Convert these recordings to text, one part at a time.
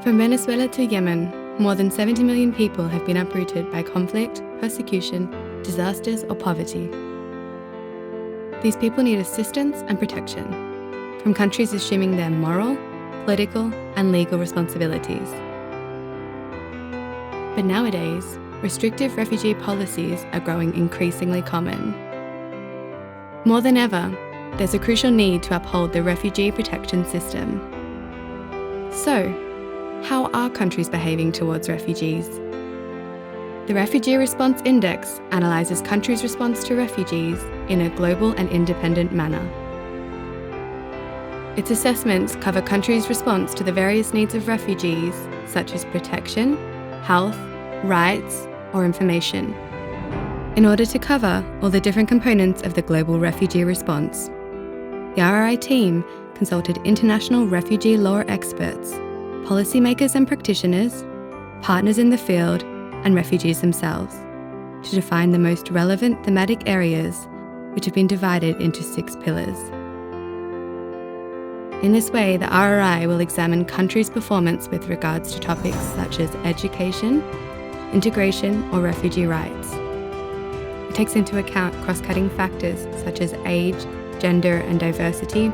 From Venezuela to Yemen, more than 70 million people have been uprooted by conflict, persecution, disasters, or poverty. These people need assistance and protection from countries assuming their moral, political, and legal responsibilities. But nowadays, restrictive refugee policies are growing increasingly common. More than ever, there's a crucial need to uphold the refugee protection system. So, how are countries behaving towards refugees? The Refugee Response Index analyses countries' response to refugees in a global and independent manner. Its assessments cover countries' response to the various needs of refugees, such as protection, health, rights, or information, in order to cover all the different components of the global refugee response. The RRI team consulted international refugee law experts, policymakers and practitioners, partners in the field, and refugees themselves, to define the most relevant thematic areas, which have been divided into 6 pillars. In this way, the RRI will examine countries' performance with regards to topics such as education, integration, or refugee rights. It takes into account cross-cutting factors such as age, gender, and diversity,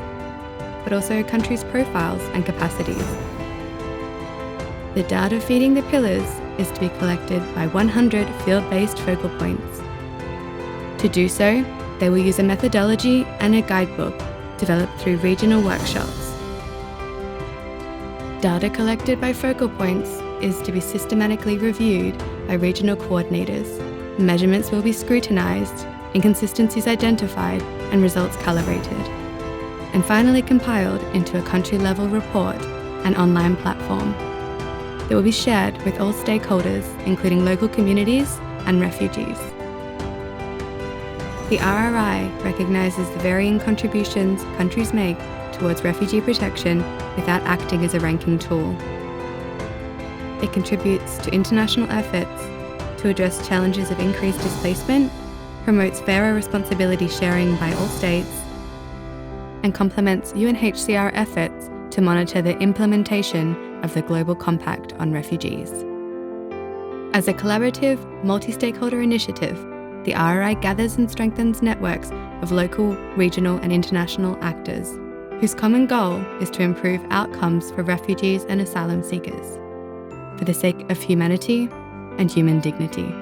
but also countries' profiles and capacities. The data feeding the pillars is to be collected by 100 field-based focal points. To do so, they will use a methodology and a guidebook developed through regional workshops. Data collected by focal points is to be systematically reviewed by regional coordinators. Measurements will be scrutinised, inconsistencies identified, and results calibrated, and finally compiled into a country-level report and online platform that will be shared with all stakeholders, including local communities and refugees. The RRI recognises the varying contributions countries make towards refugee protection without acting as a ranking tool. It contributes to international efforts to address challenges of increased displacement, promotes fairer responsibility sharing by all states, and complements UNHCR efforts to monitor the implementation of the Global Compact on Refugees. As a collaborative, multi-stakeholder initiative, the RRI gathers and strengthens networks of local, regional, and international actors, whose common goal is to improve outcomes for refugees and asylum seekers, for the sake of humanity and human dignity.